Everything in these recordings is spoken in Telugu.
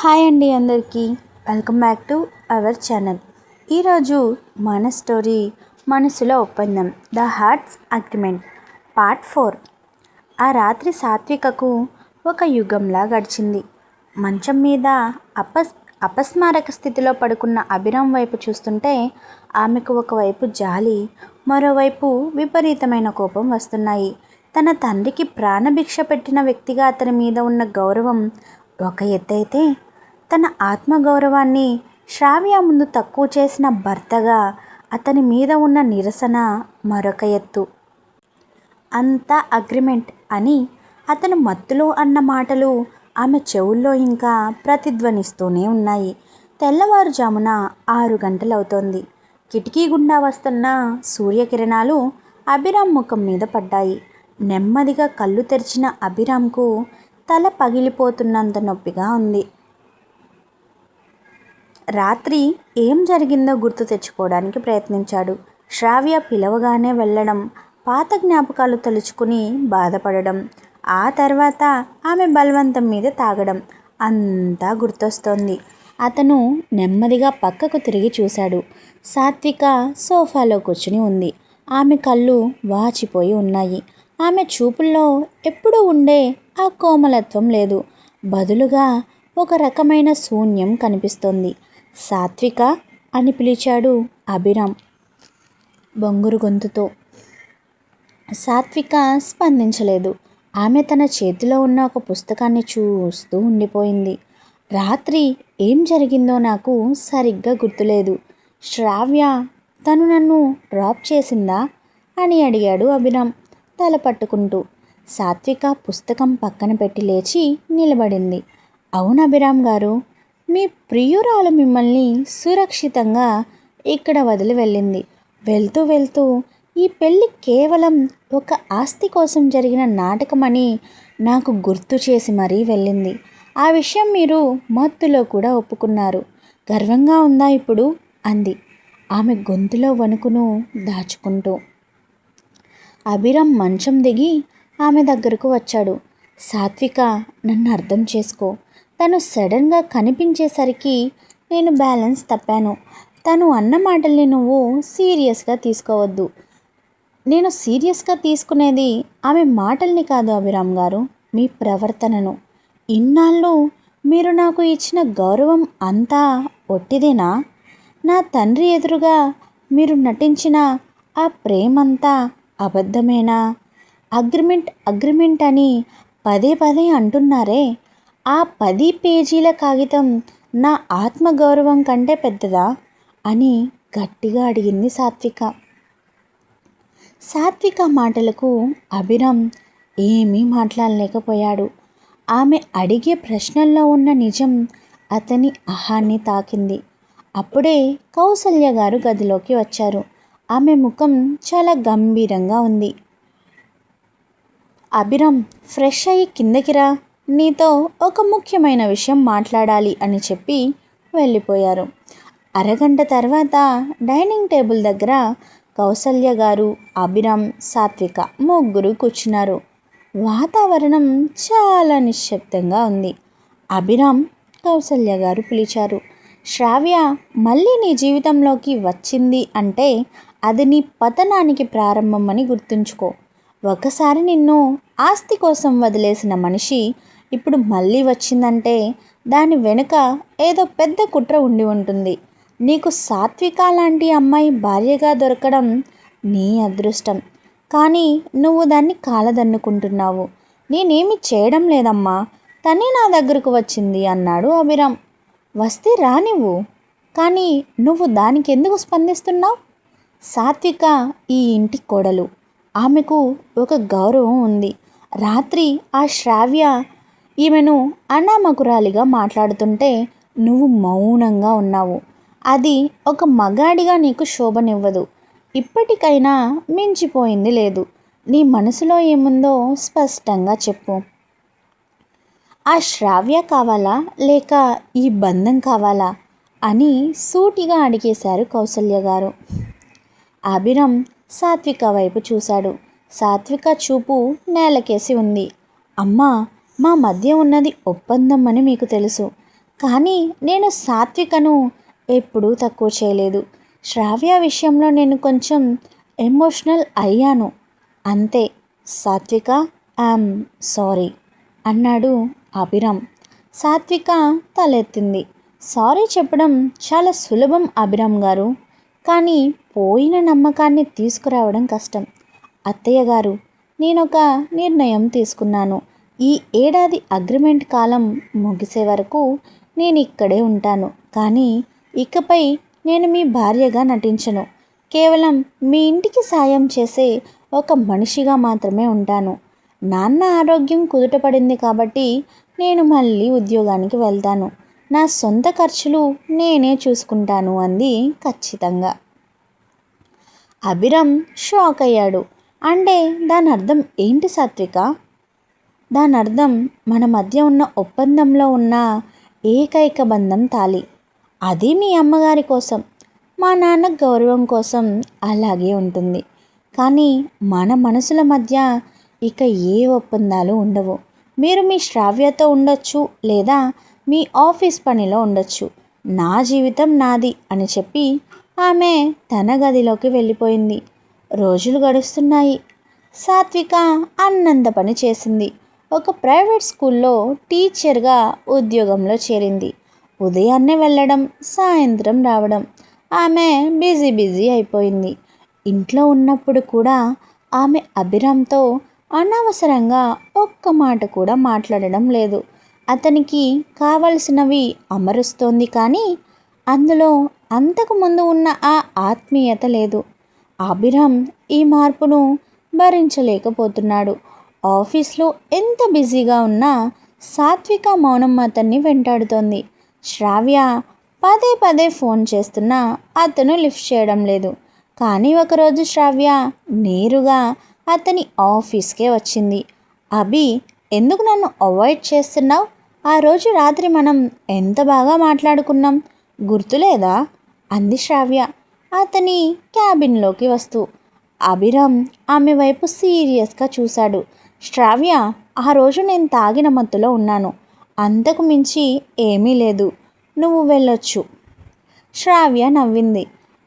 హాయ్ అండి అందరికీ welcome back to our channel. ఈరోజు మన స్టోరీ మనసులో ఒప్పందం, ద హార్ట్స్ అగ్రిమెంట్ పార్ట్ 4. ఆ రాత్రి సాత్వికకు ఒక యుగంలా గడిచింది. మంచం మీద అపస్మారక స్థితిలో పడుకున్న అభిరామ్ వైపు చూస్తుంటే ఆమెకు ఒకవైపు జాలి, మరోవైపు విపరీతమైన కోపం వస్తున్నాయి. తన తండ్రికి ప్రాణభిక్ష పెట్టిన వ్యక్తిగా అతని మీద ఉన్న గౌరవం ఒక ఎత్తైతే, తన ఆత్మగౌరవాన్ని శ్రావ్య ముందు తక్కువ చేసిన భర్తగా అతని మీద ఉన్న నిరసన మరొక ఎత్తు. అంతా అగ్రిమెంట్ అని అతను మత్తులో అన్న మాటలు ఆమె చెవుల్లో ఇంకా ప్రతిధ్వనిస్తూనే ఉన్నాయి. తెల్లవారుజామున 6 గంటలవుతోంది. కిటికీ గుండా వస్తున్న సూర్యకిరణాలు అభిరామ్ ముఖం మీద పడ్డాయి. నెమ్మదిగా కళ్ళు తెరిచిన అభిరామ్కు తల పగిలిపోతున్నంత నొప్పిగా ఉంది. రాత్రి ఏం జరిగిందో గుర్తు తెచ్చుకోవడానికి ప్రయత్నించాడు. శ్రావ్య పిలవగానే వెళ్ళడం, పాత జ్ఞాపకాలు తలుచుకుని బాధపడడం, ఆ తర్వాత ఆమె బలవంతం మీద తాగడం అంతా గుర్తొస్తోంది. అతను నెమ్మదిగా పక్కకు తిరిగి చూశాడు. సాత్విక సోఫాలో కూర్చుని ఉంది. ఆమె కళ్ళు వాచిపోయి ఉన్నాయి. ఆమె చూపుల్లో ఎప్పుడూ ఉండే ఆ కోమలత్వం లేదు. బదులుగా ఒక రకమైన శూన్యం కనిపిస్తోంది. సాత్విక అని పిలిచాడు అభిరామ్ బొంగురు గొంతుతో. సాత్విక స్పందించలేదు. ఆమె తన చేతిలో ఉన్న ఒక పుస్తకాన్ని చూస్తూ ఉండిపోయింది. రాత్రి ఏం జరిగిందో నాకు సరిగ్గా గుర్తులేదు. శ్రావ్య తను నన్ను డ్రాప్ చేసిందా అని అడిగాడు అభిరామ్ తల పట్టుకుంటూ. సాత్విక పుస్తకం పక్కన పెట్టి లేచి నిలబడింది. అవును అభిరామ్ గారు, మీ ప్రియురాలు మిమ్మల్ని సురక్షితంగా ఇక్కడ వదిలి వెళ్ళింది. వెళ్తూ వెళ్తూ ఈ పెళ్ళి కేవలం ఒక ఆస్తి కోసం జరిగిన నాటకమని నాకు గుర్తు చేసి మరీ వెళ్ళింది. ఆ విషయం మీరు మత్తులో కూడా ఒప్పుకున్నారు. గర్వంగా ఉందా ఇప్పుడు అంది ఆమె గొంతులో వణుకును దాచుకుంటూ. అభిరామ్ మంచం దిగి ఆమె దగ్గరకు వచ్చాడు. సాత్విక, నన్ను అర్థం చేసుకో. తను సడన్గా కనిపించేసరికి నేను బ్యాలెన్స్ తప్పాను. తను అన్న మాటల్ని నువ్వు సీరియస్గా తీసుకోవద్దు. నేను సీరియస్గా తీసుకునేది ఆమె మాటల్ని కాదు అభిరామ్ గారు, మీ ప్రవర్తనను. ఇన్నాళ్ళు మీరు నాకు ఇచ్చిన గౌరవం అంతా ఒట్టిదేనా? నా తండ్రి ఎదురుగా మీరు నటించిన ఆ ప్రేమంతా అబద్ధమేనా? అగ్రిమెంట్ అని పదే పదే అంటున్నారే, ఆ 10 పేజీల కాగితం నా ఆత్మగౌరవం కంటే పెద్దదా అని గట్టిగా అడిగింది సాత్విక. సాత్విక మాటలకు అభిరామ్ ఏమీ మాట్లాడలేకపోయాడు. ఆమె అడిగే ప్రశ్నల్లో ఉన్న నిజం అతని అహాన్ని తాకింది. అప్పుడే కౌసల్య గారు గదిలోకి వచ్చారు. ఆమె ముఖం చాలా గంభీరంగా ఉంది. అభిరామ్, ఫ్రెష్ అయ్యి కిందకి రా, నీతో ఒక ముఖ్యమైన విషయం మాట్లాడాలి అని చెప్పి వెళ్ళిపోయారు. అరగంట తర్వాత డైనింగ్ టేబుల్ దగ్గర కౌసల్య గారు, అభిరామ్, సాత్విక ముగ్గురు కూర్చున్నారు. వాతావరణం చాలా నిశ్శబ్దంగా ఉంది. అభిరామ్, కౌసల్య గారు పిలిచారు. శ్రావ్య మళ్ళీ నీ జీవితంలోకి వచ్చింది అంటే అది నీ పతనానికి ప్రారంభం అని గుర్తుంచుకో. ఒకసారి నిన్ను ఆస్తి కోసం వదిలేసిన మనిషి ఇప్పుడు మళ్ళీ వచ్చిందంటే దాని వెనుక ఏదో పెద్ద కుట్ర ఉండి ఉంటుంది. నీకు సాత్విక లాంటి అమ్మాయి భార్యగా దొరకడం నీ అదృష్టం. కానీ నువ్వు దాన్ని కాలదన్నుకుంటున్నావు. నేనేమి చేయడం లేదమ్మా, తనే నా దగ్గరకు వచ్చింది అన్నాడు అభిరామ్. వస్తే రానివ్వు, కానీ నువ్వు దానికి ఎందుకు స్పందిస్తున్నావు? సాత్విక ఈ ఇంటి కోడలు. ఆమెకు ఒక గౌరవం ఉంది. రాత్రి ఆ శ్రావ్య ఈమెను అనామకురాలిగా మాట్లాడుతుంటే నువ్వు మౌనంగా ఉన్నావు. అది ఒక మగాడిగా నీకు శోభనివ్వదు. ఇప్పటికైనా మించిపోయింది లేదు. నీ మనసులో ఏముందో స్పష్టంగా చెప్పు. ఆ శ్రావ్య కావాలా లేక ఈ బంధం కావాలా అని సూటిగా అడిగేశారు కౌసల్య గారు. అభిరామ్ సాత్విక వైపు చూశాడు. సాత్విక చూపు నేలకేసి ఉంది. అమ్మా, మా మధ్య ఉన్నది ఒప్పందం అని మీకు తెలుసు, కానీ నేను సాత్వికను ఎప్పుడూ తక్కువ చేయలేదు. శ్రావ్య విషయంలో నేను కొంచెం ఎమోషనల్ అయ్యాను అంతే. సాత్విక, ఐఎమ్ సారీ అన్నాడు అభిరామ్. సాత్విక తలెత్తింది. సారీ చెప్పడం చాలా సులభం అభిరామ్ గారు, కానీ పోయిన నమ్మకాన్ని తీసుకురావడం కష్టం. అత్తయ్య గారు, నేనొక నిర్ణయం తీసుకున్నాను. ఈ ఏడాది అగ్రిమెంట్ కాలం ముగిసే వరకు నేను ఇక్కడే ఉంటాను. కానీ ఇకపై నేను మీ భార్యగా నటించను. కేవలం మీ ఇంటికి సాయం చేసే ఒక మనిషిగా మాత్రమే ఉంటాను. నాన్న ఆరోగ్యం కుదుటపడింది కాబట్టి నేను మళ్ళీ ఉద్యోగానికి వెళ్తాను. నా సొంత ఖర్చులు నేనే చూసుకుంటాను అంది ఖచ్చితంగా. అభిరామ్ షాక్ అయ్యాడు. అంటే దాని అర్థం ఏంటి సాత్విక? దాని అర్థం మన మధ్య ఉన్న ఒప్పందంలో ఉన్న ఏకైక బంధం తాళి. అది మీ అమ్మగారి కోసం, మా నాన్న గౌరవం కోసం అలాగే ఉంటుంది. కానీ మన మనసుల మధ్య ఇక ఏ ఒప్పందాలు ఉండవు. మీరు మీ శ్రావ్యతో ఉండొచ్చు, లేదా మీ ఆఫీస్ పనిలో ఉండొచ్చు. నా జీవితం నాది అని చెప్పి ఆమె తన గదిలోకి వెళ్ళిపోయింది. రోజులు గడుస్తున్నాయి. సాత్విక అన్నంత పని చేసింది. ఒక ప్రైవేట్ స్కూల్లో టీచర్గా ఉద్యోగంలో చేరింది. ఉదయాన్నే వెళ్ళడం, సాయంత్రం రావడం. ఆమె బిజీ అయిపోయింది. ఇంట్లో ఉన్నప్పుడు కూడా ఆమె అభిరామ్తో అనవసరంగా ఒక్క మాట కూడా మాట్లాడడం లేదు. అతనికి కావలసినవి అమరుస్తోంది, కానీ అందులో అంతకుముందు ఉన్న ఆ ఆత్మీయత లేదు. అభిరామ్ ఈ మార్పును భరించలేకపోతున్నాడు. ఆఫీస్లో ఎంత బిజీగా ఉన్నా సాత్విక మౌనం అతన్ని వెంటాడుతోంది. శ్రావ్య పదే ఫోన్ చేస్తున్నా అతను లిఫ్ట్ చేయడం లేదు. కానీ ఒకరోజు శ్రావ్య నేరుగా అతని ఆఫీస్కే వచ్చింది. అభి, ఎందుకు నన్ను అవాయిడ్ చేస్తున్నావు? ఆ రోజు రాత్రి మనం ఎంత బాగా మాట్లాడుకున్నాం, గుర్తులేదా? అంది శ్రావ్య అతని క్యాబిన్లోకి వస్తూ. అభిరామ్ ఆమె వైపు సీరియస్గా చూశాడు. శ్రావ్య, ఆ రోజు నేను తాగిన మత్తులో ఉన్నాను. అంతకు మించి ఏమీ లేదు. నువ్వు వెళ్ళొచ్చు. శ్రావ్య నవ్వింది.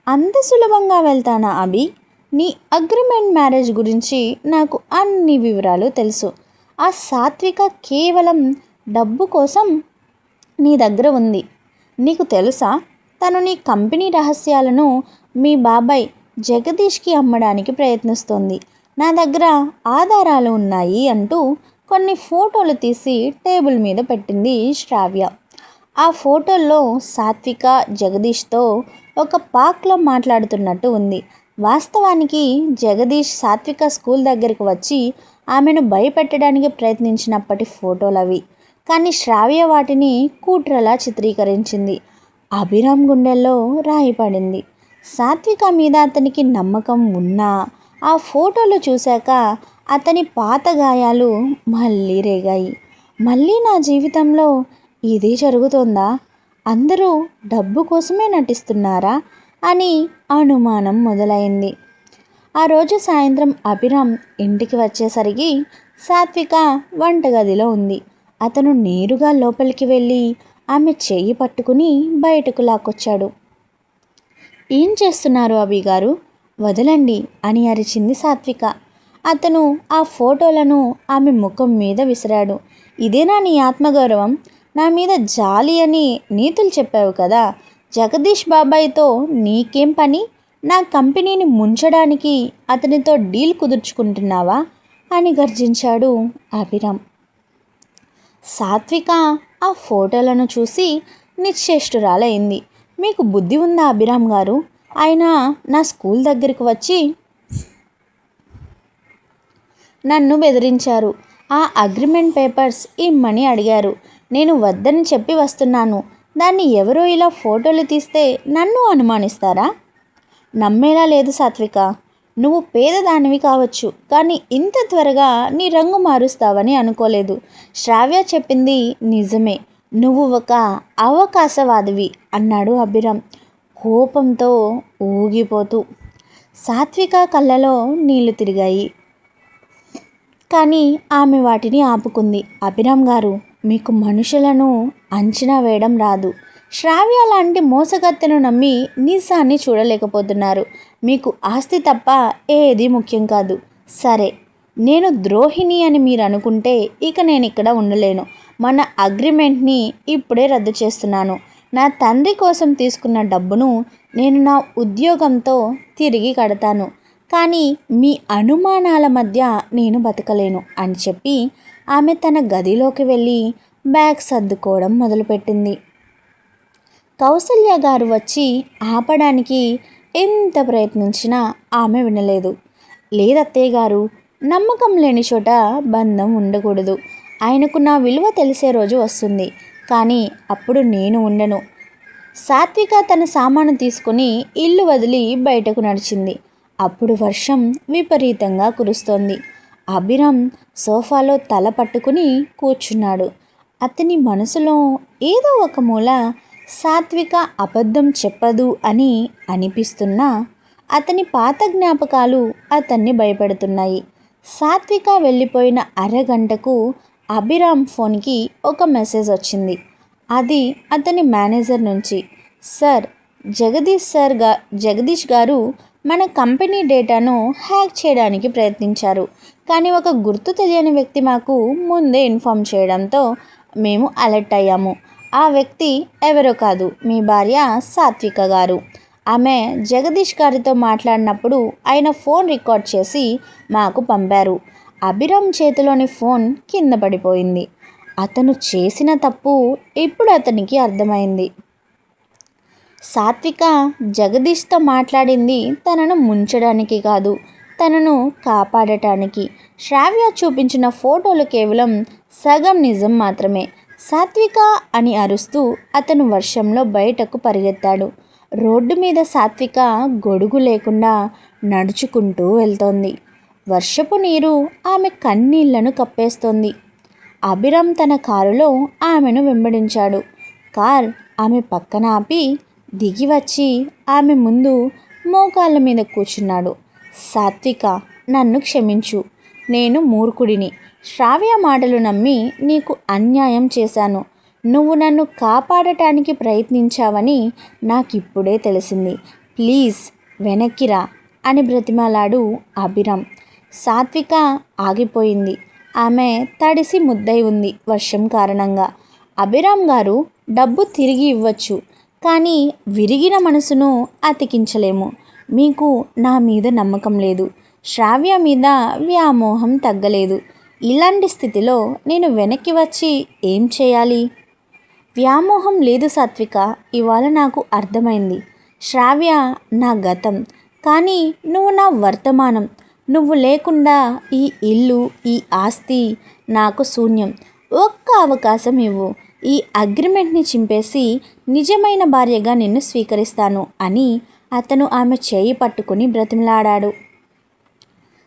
అంత సులభంగా వెళ్తానా అభి? నీ అగ్రిమెంట్ మ్యారేజ్ గురించి నాకు అన్ని వివరాలు తెలుసు. ఆ సాత్విక కేవలం డబ్బు కోసం నీ దగ్గర ఉంది. నీకు తెలుసా, తను నీ కంపెనీ రహస్యాలను మీ బాబాయ్ జగదీష్కి అమ్మడానికి ప్రయత్నిస్తోంది. నా దగ్గర ఆధారాలు ఉన్నాయి అంటూ కొన్ని ఫోటోలు తీసి టేబుల్ మీద పెట్టింది శ్రావ్య. ఆ ఫోటోల్లో సాత్విక జగదీష్తో ఒక పార్క్లో మాట్లాడుతున్నట్టు ఉంది. వాస్తవానికి జగదీష్ సాత్విక స్కూల్ దగ్గరికి వచ్చి ఆమెను భయపెట్టడానికి ప్రయత్నించినప్పటి ఫోటోలవి. కానీ శ్రావ్య వాటిని కూట్రలా చిత్రీకరించింది. అభిరామ్ గుండెల్లో రాయి పడింది. సాత్విక మీద అతనికి నమ్మకం ఉన్నా ఆ ఫోటోలు చూశాక అతని పాత గాయాలు మళ్ళీ రేగాయి. మళ్ళీ నా జీవితంలో ఇదే జరుగుతోందా? అందరూ డబ్బు కోసమే నటిస్తున్నారా అని అనుమానం మొదలైంది. ఆ రోజు సాయంత్రం అభిరామ్ ఇంటికి వచ్చేసరికి సాత్విక వంటగదిలో ఉంది. అతను నేరుగా లోపలికి వెళ్ళి ఆమె చెయ్యి పట్టుకుని బయటకు లాక్కొచ్చాడు. ఏం చేస్తున్నారు అభి గారు? వదలండి అని అరిచింది సాత్విక. అతను ఆ ఫోటోలను ఆమె ముఖం మీద విసిరాడు. ఇదేనా నీ ఆత్మగౌరవం? నా మీద జాలి అని నీతులు చెప్పావు కదా. జగదీష్ బాబాయ్తో నీకేం పని? నా కంపెనీని ముంచడానికి అతనితో డీల్ కుదుర్చుకుంటున్నావా అని గర్జించాడు అభిరామ్. సాత్విక ఆ ఫోటోలను చూసి నిశ్చేష్టురాలైంది. మీకు బుద్ధి ఉందా అభిరామ్ గారు? ఆయన నా స్కూల్ దగ్గరికి వచ్చి నన్ను బెదిరించారు. ఆ అగ్రిమెంట్ పేపర్స్ ఇమ్మని అడిగారు. నేను వద్దని చెప్పి వస్తున్నాను. దాన్ని ఎవరో ఇలా ఫోటోలు తీస్తే నన్ను అనుమానిస్తారా? నమ్మేలా లేదు సాత్విక. నువ్వు పేదదానివి కావచ్చు, కానీ ఇంత త్వరగా నీ రంగు మారుస్తావని అనుకోలేదు. శ్రావ్య చెప్పింది నిజమే. నువ్వు ఒక అవకాశవాదివి అన్నాడు అభిరామ్ కోపంతో ఊగిపోతూ. సాత్విక కళ్ళలో నీళ్లు తిరిగాయి, కానీ ఆమె వాటిని ఆపుకుంది. అభిరామ్ గారు, మీకు మనుషులను అంచనా వేయడం రాదు. శ్రావ్య లాంటి మోసగత్తెను నమ్మి నిజాన్ని చూడలేకపోతున్నారు. మీకు ఆస్తి తప్ప ఏది ముఖ్యం కాదు. సరే, నేను ద్రోహిణి అని మీరు అనుకుంటే ఇక నేను ఇక్కడ ఉండలేను. మన అగ్రిమెంట్ని ఇప్పుడే రద్దు చేస్తున్నాను. నా తండ్రి కోసం తీసుకున్న డబ్బును నేను నా ఉద్యోగంతో తిరిగి కడతాను. కానీ మీ అనుమానాల మధ్య నేను బతకలేను అని చెప్పి ఆమె తన గదిలోకి వెళ్ళి బ్యాగ్ సర్దుకోవడం మొదలుపెట్టింది. కౌసల్య గారు వచ్చి ఆపడానికి ఎంత ప్రయత్నించినా ఆమె వినలేదు. లేదత్తయ్య గారు, నమ్మకం లేని చోట బంధం ఉండకూడదు. ఆయనకు నా విలువ తెలిసే రోజు వస్తుంది, కానీ అప్పుడు నేను ఉండను. సాత్విక తన సామాను తీసుకుని ఇల్లు వదిలి బయటకు నడిచింది. అప్పుడు వర్షం విపరీతంగా కురుస్తోంది. అభిరామ్ సోఫాలో తల పట్టుకుని కూర్చున్నాడు. అతని మనసులో ఏదో ఒక మూల సాత్విక అబద్ధం చెప్పదు అని అనిపిస్తున్నా అతని పాత జ్ఞాపకాలు అతన్ని భయపెడుతున్నాయి. సాత్విక వెళ్ళిపోయిన అరగంటకు అభిరామ్ ఫోన్కి ఒక మెసేజ్ వచ్చింది. అది అతని మేనేజర్ నుంచి. సార్, జగదీష్ గారు మన కంపెనీ డేటాను హ్యాక్ చేయడానికి ప్రయత్నించారు. కానీ ఒక గుర్తు తెలియని వ్యక్తి మాకు ముందే ఇన్ఫామ్ చేయడంతో మేము అలర్ట్ అయ్యాము. ఆ వ్యక్తి ఎవరో కాదు, మీ భార్య సాత్విక గారు. ఆమె జగదీష్ గారితో మాట్లాడినప్పుడు ఆయన ఫోన్ రికార్డ్ చేసి మాకు పంపారు. అభిరామ్ చేతిలోని ఫోన్ కింద పడిపోయింది. అతను చేసిన తప్పు ఇప్పుడు అతనికి అర్థమైంది. సాత్విక జగదీష్తో మాట్లాడింది తనను ముంచడానికి కాదు, తనను కాపాడటానికి. శ్రావ్య చూపించిన ఫోటోలు కేవలం సగం నిజం మాత్రమే. సాత్విక అని అరుస్తూ అతను వర్షంలో బయటకు పరిగెత్తాడు. రోడ్డు మీద సాత్విక గొడుగు లేకుండా నడుచుకుంటూ వెళ్తోంది. వర్షపు నీరు ఆమె కన్నీళ్లను కప్పేస్తోంది. అభిరామ్ తన కారులో ఆమెను వెంబడించాడు. కార్ ఆమె పక్కన ఆపి దిగి వచ్చి ఆమె ముందు మోకాళ్ళ మీద కూర్చున్నాడు. సాత్విక, నన్ను క్షమించు. నేను మూర్ఖుడిని. శ్రావ్య మాటలు నమ్మి నీకు అన్యాయం చేశాను. నువ్వు నన్ను కాపాడటానికి ప్రయత్నించావని నాకిప్పుడే తెలిసింది. ప్లీజ్ వెనక్కిరా అని బ్రతిమాలాడు అభిరామ్. సాత్విక ఆగిపోయింది. ఆమె తడిసి ముద్దై ఉంది వర్షం కారణంగా. అభిరామ్ గారు, డబ్బు తిరిగి ఇవ్వచ్చు, కానీ విరిగిన మనసును అతికించలేము. మీకు నా మీద నమ్మకం లేదు, శ్రావ్య మీద వ్యామోహం తగ్గలేదు. ఇలాంటి స్థితిలో నేను వెనక్కి వచ్చి ఏం చేయాలి? వ్యామోహం లేదు సాత్విక, ఇవాళ నాకు అర్థమైంది. శ్రావ్య నా గతం, కానీ నువ్వు నా వర్తమానం. నువ్వు లేకుండా ఈ ఇల్లు, ఈ ఆస్తి నాకు శూన్యం. ఒక్క అవకాశం ఇవ్వు. ఈ అగ్రిమెంట్ని చింపేసి నిజమైన భార్యగా నిన్ను స్వీకరిస్తాను అని అతను ఆమె చేయి పట్టుకుని బ్రతిమలాడాడు.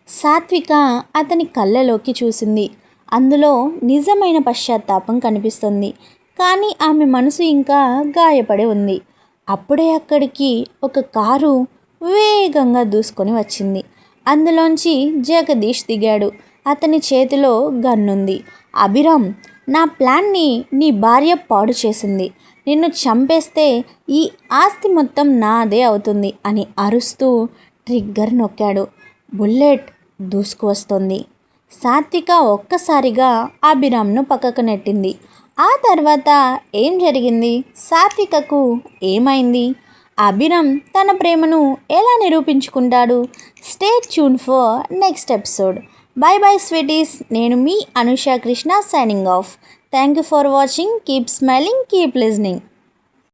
సాత్విక అతని కళ్ళలోకి చూసింది. అందులో నిజమైన పశ్చాత్తాపం కనిపిస్తుంది. కానీ ఆమె మనసు ఇంకా గాయపడి ఉంది. అప్పుడే అక్కడికి ఒక కారు వేగంగా దూసుకొని వచ్చింది. అందులోంచి జగదీష్ దిగాడు. అతని చేతిలో గన్నుంది. అభిరామ్, నా ప్లాన్ని నీ భార్య పాడు చేసింది. నిన్ను చంపేస్తే ఈ ఆస్తి మొత్తం నాదే అవుతుంది అని అరుస్తూ ట్రిగ్గర్ నొక్కాడు. బుల్లెట్ దూసుకువస్తోంది. సాత్విక ఒక్కసారిగా అభిరామ్ను పక్కకు నెట్టింది. ఆ తర్వాత ఏం జరిగింది? సాత్వికకు ఏమైంది? అభిరామ్ తన ప్రేమను ఎలా నిరూపించుకుంటాడు? Stay tune for next episode. Bye bye sweeties. నేను మీ Anusha Krishna signing off. Thank you for watching. Keep smiling, keep listening.